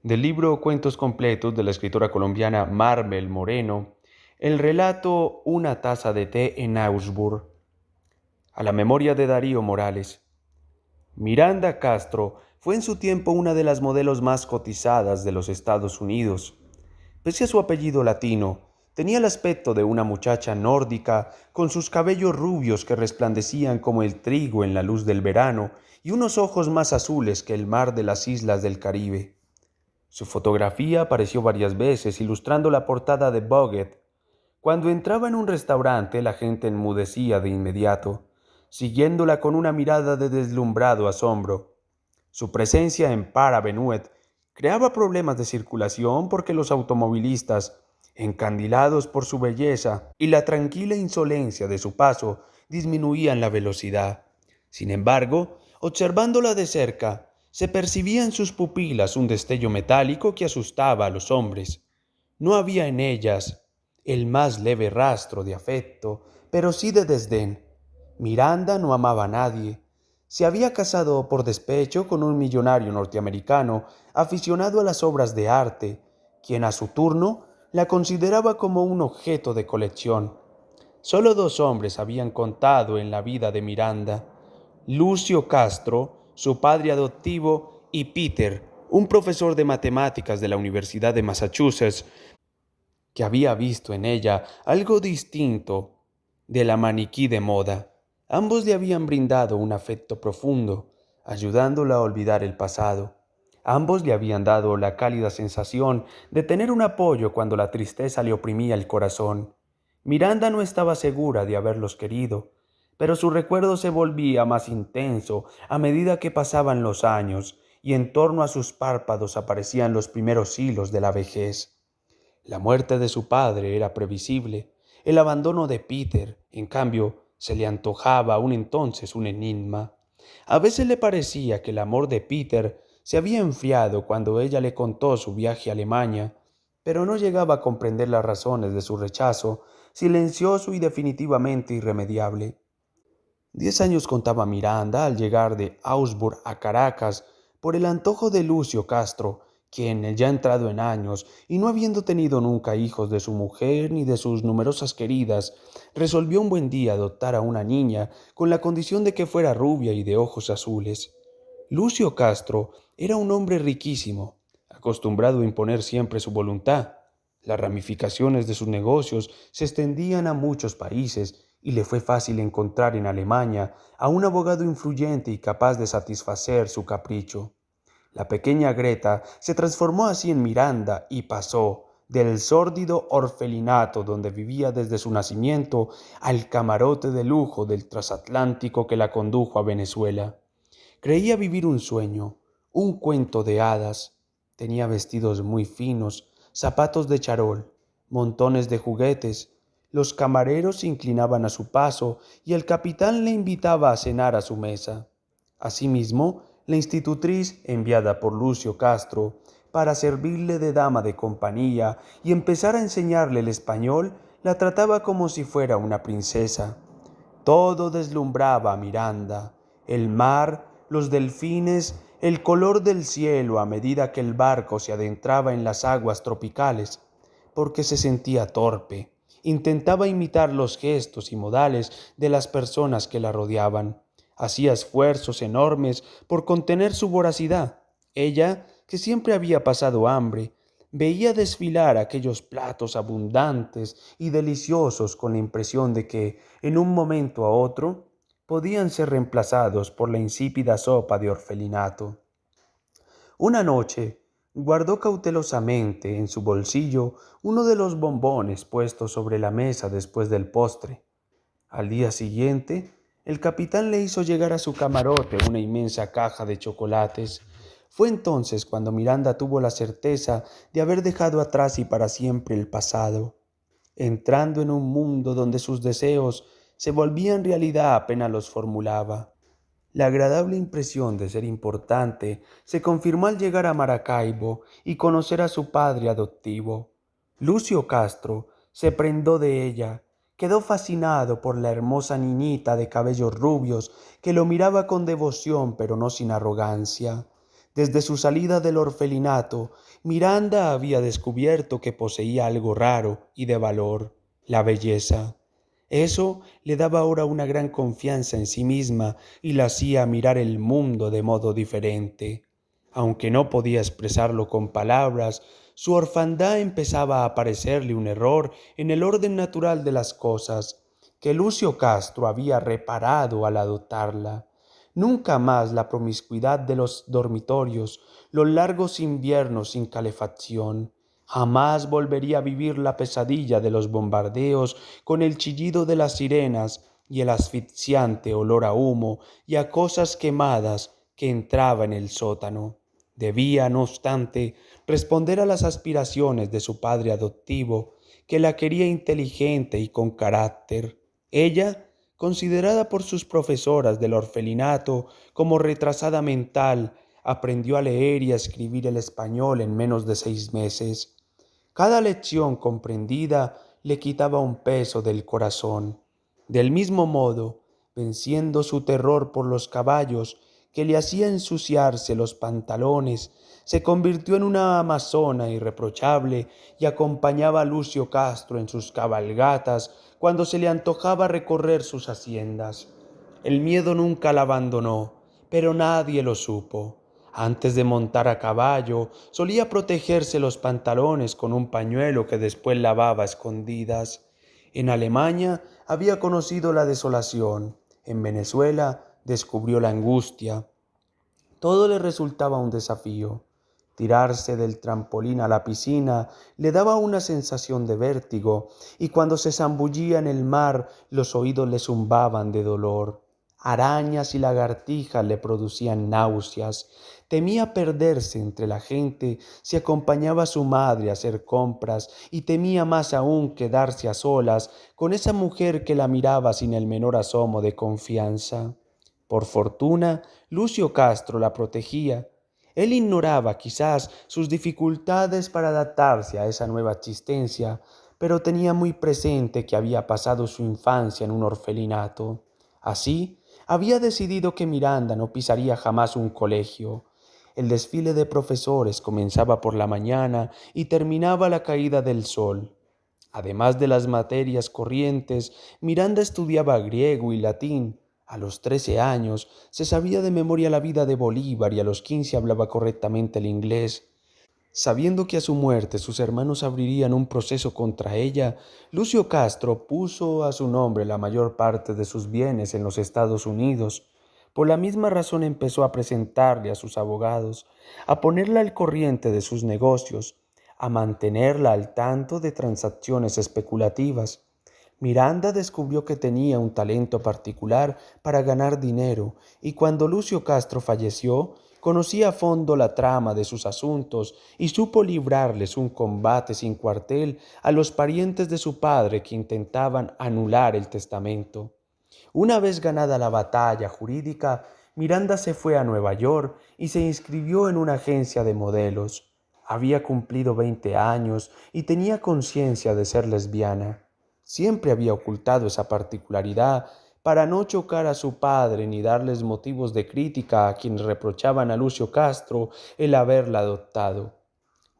Del libro Cuentos completos de la escritora colombiana Marmel Moreno, el relato Una taza de té en Augsburg, a la memoria de Darío Morales. Miranda Castro fue en su tiempo una de las modelos más cotizadas de los Estados Unidos. Pese a su apellido latino, tenía el aspecto de una muchacha nórdica con sus cabellos rubios que resplandecían como el trigo en la luz del verano y unos ojos más azules que el mar de las islas del Caribe. Su fotografía apareció varias veces ilustrando la portada de Vogue. Cuando entraba en un restaurante, la gente enmudecía de inmediato, siguiéndola con una mirada de deslumbrado asombro. Su presencia en Par Avenue creaba problemas de circulación porque los automovilistas, encandilados por su belleza y la tranquila insolencia de su paso, disminuían la velocidad. Sin embargo, observándola de cerca, se percibía en sus pupilas un destello metálico que asustaba a los hombres. No había en ellas el más leve rastro de afecto, pero sí de desdén. Miranda no amaba a nadie. Se había casado por despecho con un millonario norteamericano aficionado a las obras de arte, quien a su turno la consideraba como un objeto de colección. Solo dos hombres habían contado en la vida de Miranda: Lucio Castro, su padre adoptivo, y Peter, un profesor de matemáticas de la Universidad de Massachusetts, que había visto en ella algo distinto de la maniquí de moda. Ambos le habían brindado un afecto profundo, ayudándola a olvidar el pasado. Ambos le habían dado la cálida sensación de tener un apoyo cuando la tristeza le oprimía el corazón. Miranda no estaba segura de haberlos querido, pero su recuerdo se volvía más intenso a medida que pasaban los años y en torno a sus párpados aparecían los primeros hilos de la vejez. La muerte de su padre era previsible. El abandono de Peter, en cambio, se le antojaba aún entonces un enigma. A veces le parecía que el amor de Peter se había enfriado cuando ella le contó su viaje a Alemania, pero no llegaba a comprender las razones de su rechazo, silencioso y definitivamente irremediable. 10 años contaba Miranda al llegar de Augsburg a Caracas por el antojo de Lucio Castro, quien, ya entrado en años y no habiendo tenido nunca hijos de su mujer ni de sus numerosas queridas, resolvió un buen día adoptar a una niña con la condición de que fuera rubia y de ojos azules. Lucio Castro era un hombre riquísimo, acostumbrado a imponer siempre su voluntad. Las ramificaciones de sus negocios se extendían a muchos países y le fue fácil encontrar en Alemania a un abogado influyente y capaz de satisfacer su capricho. La pequeña Greta se transformó así en Miranda y pasó del sórdido orfelinato donde vivía desde su nacimiento al camarote de lujo del transatlántico que la condujo a Venezuela. Creía vivir un sueño, un cuento de hadas. Tenía vestidos muy finos, zapatos de charol, montones de juguetes. Los camareros se inclinaban a su paso y el capitán le invitaba a cenar a su mesa. Asimismo, la institutriz, enviada por Lucio Castro para servirle de dama de compañía y empezar a enseñarle el español, la trataba como si fuera una princesa. Todo deslumbraba a Miranda: el mar, los delfines, el color del cielo a medida que el barco se adentraba en las aguas tropicales, porque se sentía torpe. Intentaba imitar los gestos y modales de las personas que la rodeaban. Hacía esfuerzos enormes por contener su voracidad. Ella, que siempre había pasado hambre, veía desfilar aquellos platos abundantes y deliciosos con la impresión de que, en un momento a otro, podían ser reemplazados por la insípida sopa de orfelinato. Una noche, guardó cautelosamente en su bolsillo uno de los bombones puestos sobre la mesa después del postre. Al día siguiente, el capitán le hizo llegar a su camarote una inmensa caja de chocolates. Fue entonces cuando Miranda tuvo la certeza de haber dejado atrás y para siempre el pasado, entrando en un mundo donde sus deseos se volvían realidad apenas los formulaba. La agradable impresión de ser importante se confirmó al llegar a Maracaibo y conocer a su padre adoptivo. Lucio Castro se prendó de ella, quedó fascinado por la hermosa niñita de cabellos rubios que lo miraba con devoción pero no sin arrogancia. Desde su salida del orfelinato, Miranda había descubierto que poseía algo raro y de valor, la belleza. Eso le daba ahora una gran confianza en sí misma y la hacía mirar el mundo de modo diferente. Aunque no podía expresarlo con palabras, su orfandad empezaba a parecerle un error en el orden natural de las cosas, que Lucio Castro había reparado al adoptarla. Nunca más la promiscuidad de los dormitorios, los largos inviernos sin calefacción. Jamás volvería a vivir la pesadilla de los bombardeos con el chillido de las sirenas y el asfixiante olor a humo y a cosas quemadas que entraba en el sótano. Debía, no obstante, responder a las aspiraciones de su padre adoptivo, que la quería inteligente y con carácter. Ella, considerada por sus profesoras del orfelinato como retrasada mental, aprendió a leer y a escribir el español en menos de 6 meses. Cada lección comprendida le quitaba un peso del corazón. Del mismo modo, venciendo su terror por los caballos que le hacía ensuciarse los pantalones, se convirtió en una amazona irreprochable y acompañaba a Lucio Castro en sus cabalgatas cuando se le antojaba recorrer sus haciendas. El miedo nunca la abandonó, pero nadie lo supo. Antes de montar a caballo, solía protegerse los pantalones con un pañuelo que después lavaba a escondidas. En Alemania había conocido la desolación. En Venezuela descubrió la angustia. Todo le resultaba un desafío. Tirarse del trampolín a la piscina le daba una sensación de vértigo, y cuando se zambullía en el mar los oídos le zumbaban de dolor. Arañas y lagartijas le producían náuseas. Temía perderse entre la gente si acompañaba a su madre a hacer compras, y temía más aún quedarse a solas con esa mujer que la miraba sin el menor asomo de confianza. Por fortuna, Lucio Castro la protegía. Él ignoraba quizás sus dificultades para adaptarse a esa nueva existencia, pero tenía muy presente que había pasado su infancia en un orfelinato. Así, había decidido que Miranda no pisaría jamás un colegio. El desfile de profesores comenzaba por la mañana y terminaba a la caída del sol. Además de las materias corrientes, Miranda estudiaba griego y latín. A los 13 años se sabía de memoria la vida de Bolívar y a los 15 hablaba correctamente el inglés. Sabiendo que a su muerte sus hermanos abrirían un proceso contra ella, Lucio Castro puso a su nombre la mayor parte de sus bienes en los Estados Unidos. Por la misma razón empezó a presentarle a sus abogados, a ponerla al corriente de sus negocios, a mantenerla al tanto de transacciones especulativas. Miranda descubrió que tenía un talento particular para ganar dinero, y cuando Lucio Castro falleció, conocía a fondo la trama de sus asuntos y supo librarles un combate sin cuartel a los parientes de su padre que intentaban anular el testamento. Una vez ganada la batalla jurídica, Miranda se fue a Nueva York y se inscribió en una agencia de modelos. Había cumplido 20 años y tenía conciencia de ser lesbiana. Siempre había ocultado esa particularidad para no chocar a su padre ni darles motivos de crítica a quienes reprochaban a Lucio Castro el haberla adoptado.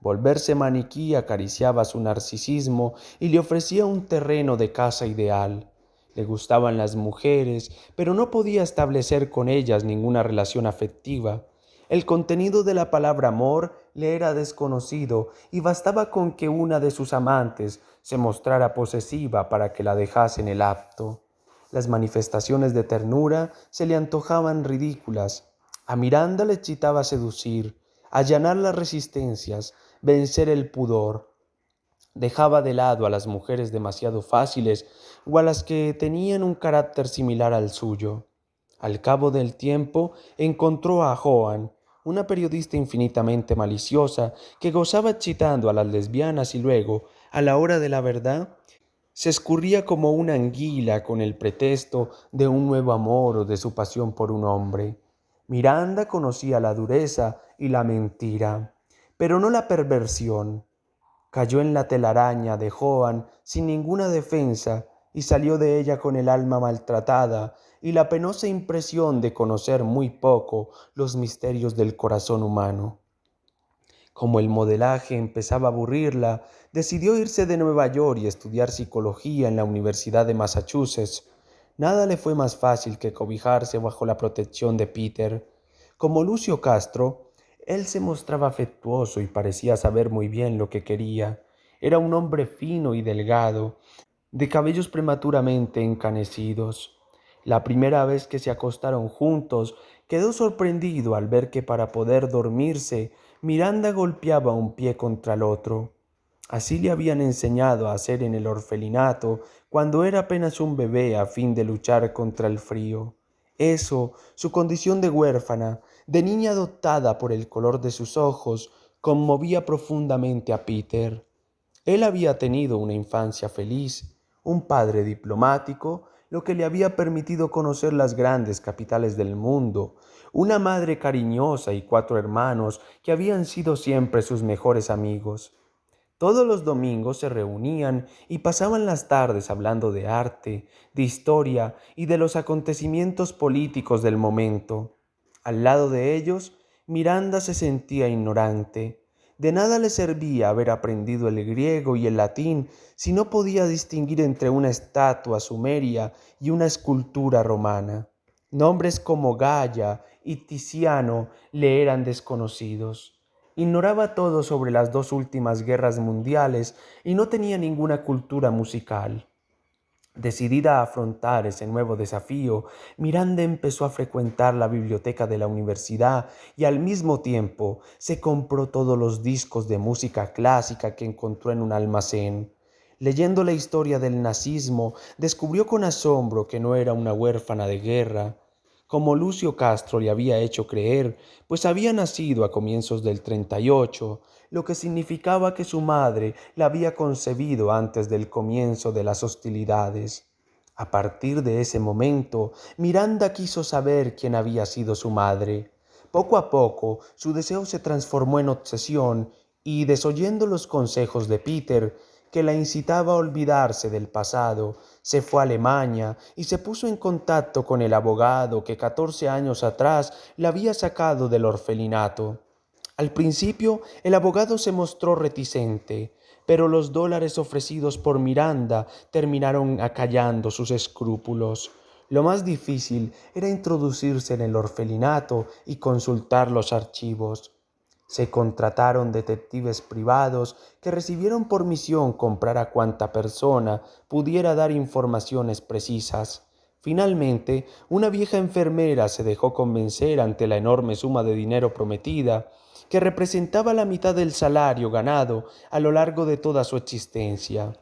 Volverse maniquí acariciaba su narcisismo y le ofrecía un terreno de caza ideal. Le gustaban las mujeres, pero no podía establecer con ellas ninguna relación afectiva. El contenido de la palabra amor le era desconocido y bastaba con que una de sus amantes se mostrara posesiva para que la dejase en el acto. Las manifestaciones de ternura se le antojaban ridículas. A Miranda le excitaba seducir, allanar las resistencias, vencer el pudor. Dejaba de lado a las mujeres demasiado fáciles o a las que tenían un carácter similar al suyo. Al cabo del tiempo encontró a Joan, una periodista infinitamente maliciosa que gozaba excitando a las lesbianas y luego, a la hora de la verdad, se escurría como una anguila con el pretexto de un nuevo amor o de su pasión por un hombre. Miranda conocía la dureza y la mentira, pero no la perversión. Cayó en la telaraña de Joan sin ninguna defensa y salió de ella con el alma maltratada y la penosa impresión de conocer muy poco los misterios del corazón humano. Como el modelaje empezaba a aburrirla, decidió irse de Nueva York y estudiar psicología en la Universidad de Massachusetts. Nada le fue más fácil que cobijarse bajo la protección de Peter. Como Lucio Castro, él se mostraba afectuoso y parecía saber muy bien lo que quería. Era un hombre fino y delgado, de cabellos prematuramente encanecidos. La primera vez que se acostaron juntos, quedó sorprendido al ver que para poder dormirse, Miranda golpeaba un pie contra el otro. Así le habían enseñado a hacer en el orfelinato cuando era apenas un bebé a fin de luchar contra el frío. Eso, su condición de huérfana, de niña adoptada por el color de sus ojos, conmovía profundamente a Peter. Él había tenido una infancia feliz, un padre diplomático, lo que le había permitido conocer las grandes capitales del mundo, una madre cariñosa y 4 hermanos que habían sido siempre sus mejores amigos. Todos los domingos se reunían y pasaban las tardes hablando de arte, de historia y de los acontecimientos políticos del momento. Al lado de ellos, Miranda se sentía ignorante. De nada le servía haber aprendido el griego y el latín si no podía distinguir entre una estatua sumeria y una escultura romana. Nombres como Gaia y Tiziano le eran desconocidos. Ignoraba todo sobre las 2 últimas guerras mundiales y no tenía ninguna cultura musical. Decidida a afrontar ese nuevo desafío, Miranda empezó a frecuentar la biblioteca de la universidad y al mismo tiempo se compró todos los discos de música clásica que encontró en un almacén. Leyendo la historia del nazismo, descubrió con asombro que no era una huérfana de guerra, como Lucio Castro le había hecho creer, pues había nacido a comienzos del 38, lo que significaba que su madre la había concebido antes del comienzo de las hostilidades. A partir de ese momento, Miranda quiso saber quién había sido su madre. Poco a poco, su deseo se transformó en obsesión y, desoyendo los consejos de Peter, que la incitaba a olvidarse del pasado, se fue a Alemania y se puso en contacto con el abogado que 14 años atrás la había sacado del orfelinato. Al principio, el abogado se mostró reticente, pero los dólares ofrecidos por Miranda terminaron acallando sus escrúpulos. Lo más difícil era introducirse en el orfelinato y consultar los archivos. Se contrataron detectives privados que recibieron por misión comprar a cuanta persona pudiera dar informaciones precisas. Finalmente, una vieja enfermera se dejó convencer ante la enorme suma de dinero prometida, que representaba la mitad del salario ganado a lo largo de toda su existencia.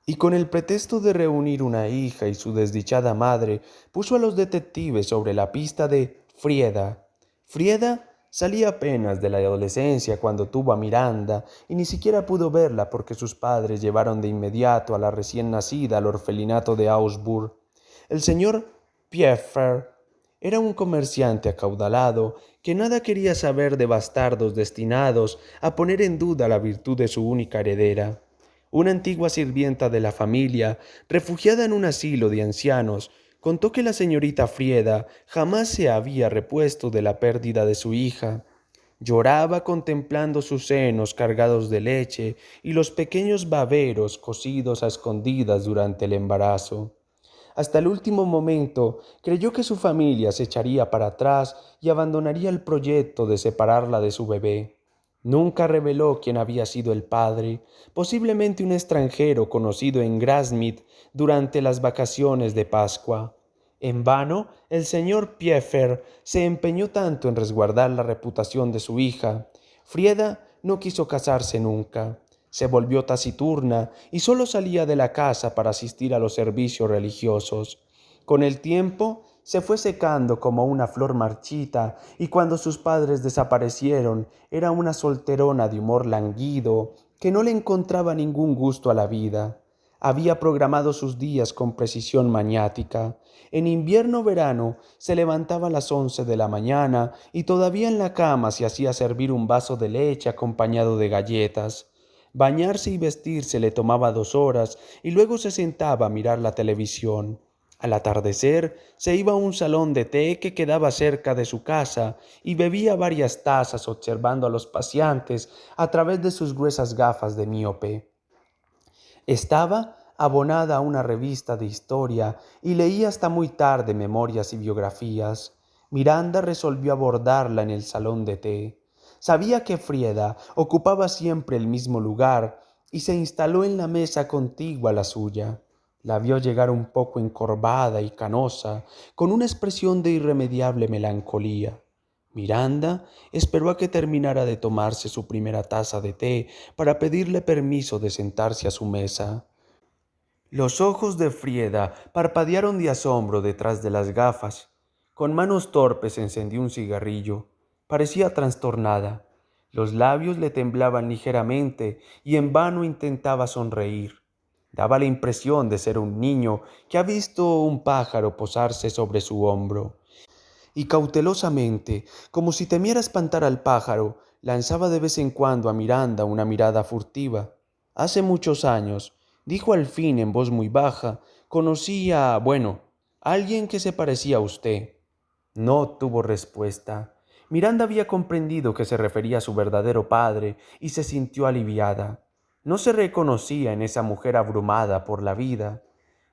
Y con el pretexto de reunir una hija y su desdichada madre, puso a los detectives sobre la pista de Frieda. Frieda salía apenas de la adolescencia cuando tuvo a Miranda y ni siquiera pudo verla porque sus padres llevaron de inmediato a la recién nacida al orfelinato de Augsburg. El señor Pfeffer era un comerciante acaudalado que nada quería saber de bastardos destinados a poner en duda la virtud de su única heredera. Una antigua sirvienta de la familia, refugiada en un asilo de ancianos, contó que la señorita Frieda jamás se había repuesto de la pérdida de su hija. Lloraba contemplando sus senos cargados de leche y los pequeños baberos cocidos a escondidas durante el embarazo. Hasta el último momento creyó que su familia se echaría para atrás y abandonaría el proyecto de separarla de su bebé. Nunca reveló quién había sido el padre, posiblemente un extranjero conocido en Grasmith durante las vacaciones de Pascua. En vano, el señor Pfeffer se empeñó tanto en resguardar la reputación de su hija. Frieda no quiso casarse nunca. Se volvió taciturna y solo salía de la casa para asistir a los servicios religiosos. Con el tiempo se fue secando como una flor marchita y cuando sus padres desaparecieron era una solterona de humor languido que no le encontraba ningún gusto a la vida. Había programado sus días con precisión maniática. En invierno-verano se levantaba a las 11 de la mañana y todavía en la cama se hacía servir un vaso de leche acompañado de galletas. Bañarse y vestirse le tomaba 2 horas y luego se sentaba a mirar la televisión. Al atardecer se iba a un salón de té que quedaba cerca de su casa y bebía varias tazas observando a los paseantes a través de sus gruesas gafas de míope. Estaba abonada a una revista de historia y leía hasta muy tarde memorias y biografías. Miranda resolvió abordarla en el salón de té. Sabía que Frieda ocupaba siempre el mismo lugar y se instaló en la mesa contigua a la suya. La vio llegar un poco encorvada y canosa, con una expresión de irremediable melancolía. Miranda esperó a que terminara de tomarse su primera taza de té para pedirle permiso de sentarse a su mesa. Los ojos de Frieda parpadearon de asombro detrás de las gafas. Con manos torpes encendió un cigarrillo. Parecía trastornada. Los labios le temblaban ligeramente y en vano intentaba sonreír. Daba la impresión de ser un niño que ha visto un pájaro posarse sobre su hombro y cautelosamente, como si temiera espantar al pájaro, lanzaba de vez en cuando a Miranda una mirada furtiva. Hace muchos años, dijo al fin en voz muy baja, conocí a, alguien que se parecía a usted. No tuvo respuesta. Miranda había comprendido que se refería a su verdadero padre y se sintió aliviada. No se reconocía en esa mujer abrumada por la vida.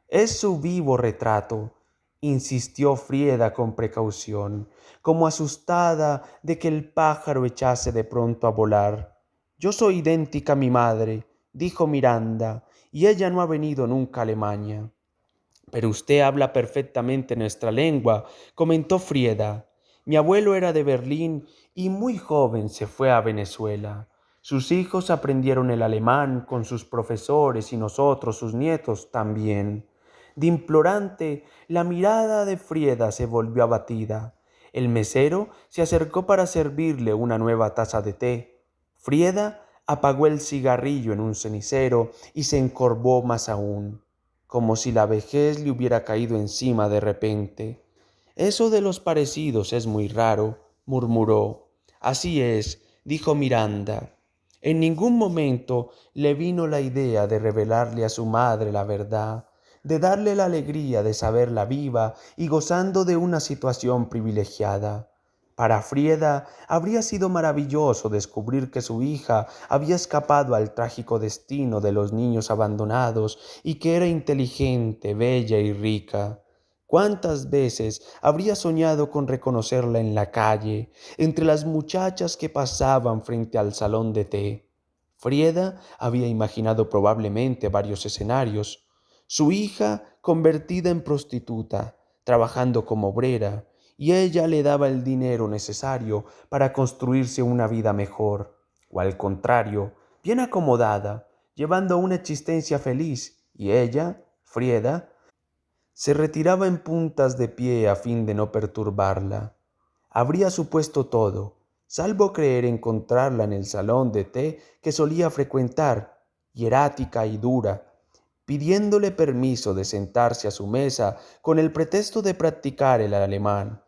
Es su vivo retrato, insistió Frieda con precaución, como asustada de que el pájaro echase de pronto a volar. Yo soy idéntica a mi madre, dijo Miranda, y ella no ha venido nunca a Alemania. Pero usted habla perfectamente nuestra lengua, comentó Frieda. Mi abuelo era de Berlín y muy joven se fue a Venezuela. Sus hijos aprendieron el alemán con sus profesores y nosotros, sus nietos, también. De implorante, la mirada de Frieda se volvió abatida. El mesero se acercó para servirle una nueva taza de té. Frieda apagó el cigarrillo en un cenicero y se encorvó más aún, como si la vejez le hubiera caído encima de repente. Eso de los parecidos es muy raro, murmuró. Así es, dijo Miranda. En ningún momento le vino la idea de revelarle a su madre la verdad, de darle la alegría de saberla viva y gozando de una situación privilegiada. Para Frieda habría sido maravilloso descubrir que su hija había escapado al trágico destino de los niños abandonados y que era inteligente, bella y rica. ¿Cuántas veces habría soñado con reconocerla en la calle, entre las muchachas que pasaban frente al salón de té? Frieda había imaginado probablemente varios escenarios. Su hija convertida en prostituta, trabajando como obrera, y ella le daba el dinero necesario para construirse una vida mejor, o al contrario, bien acomodada, llevando una existencia feliz, y ella, Frieda, se retiraba en puntas de pie a fin de no perturbarla. Habría supuesto todo, salvo creer encontrarla en el salón de té que solía frecuentar, hierática y dura, pidiéndole permiso de sentarse a su mesa con el pretexto de practicar el alemán.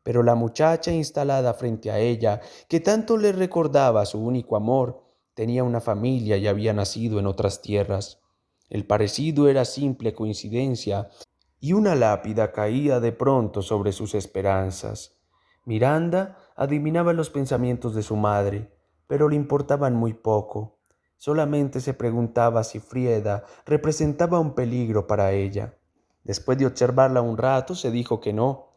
Pero la muchacha instalada frente a ella, que tanto le recordaba su único amor, tenía una familia y había nacido en otras tierras. El parecido era simple coincidencia y una lápida caía de pronto sobre sus esperanzas. Miranda adivinaba los pensamientos de su madre, pero le importaban muy poco. Solamente se preguntaba si Frieda representaba un peligro para ella. Después de observarla un rato, se dijo que no.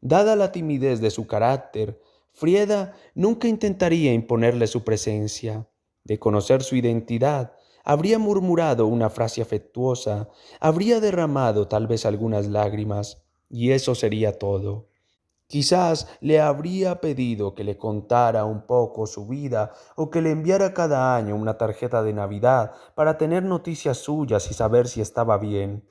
Dada la timidez de su carácter, Frieda nunca intentaría imponerle su presencia. De conocer su identidad, habría murmurado una frase afectuosa, habría derramado tal vez algunas lágrimas, y eso sería todo. Quizás le habría pedido que le contara un poco su vida o que le enviara cada año una tarjeta de Navidad para tener noticias suyas y saber si estaba bien.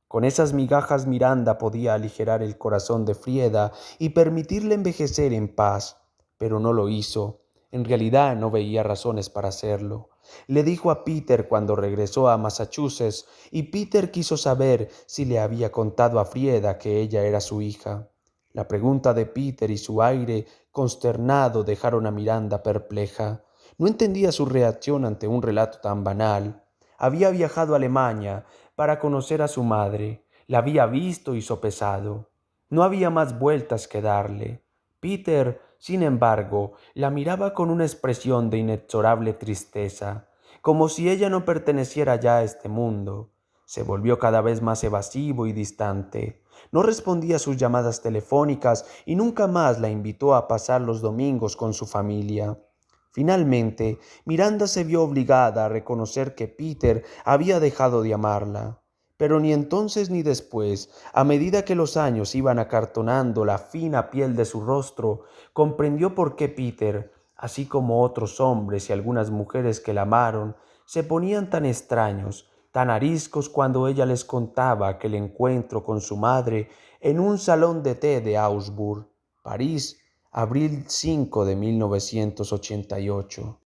Con esas migajas Miranda podía aligerar el corazón de Frieda y permitirle envejecer en paz, pero no lo hizo. En realidad no veía razones para hacerlo. Le dijo a Peter cuando regresó a Massachusetts y Peter quiso saber si le había contado a Frieda que ella era su hija. La pregunta de Peter y su aire consternado dejaron a Miranda perpleja. No entendía su reacción ante un relato tan banal. Había viajado a Alemania para conocer a su madre, la había visto y sopesado. No había más vueltas que darle. Peter, sin embargo, la miraba con una expresión de inexorable tristeza, como si ella no perteneciera ya a este mundo. Se volvió cada vez más evasivo y distante. No respondía a sus llamadas telefónicas y nunca más la invitó a pasar los domingos con su familia. Finalmente, Miranda se vio obligada a reconocer que Peter había dejado de amarla. Pero ni entonces ni después, a medida que los años iban acartonando la fina piel de su rostro, comprendió por qué Peter, así como otros hombres y algunas mujeres que la amaron, se ponían tan extraños, tan ariscos cuando ella les contaba aquel encuentro con su madre en un salón de té de Augsburg, París, abril 5 de 1988.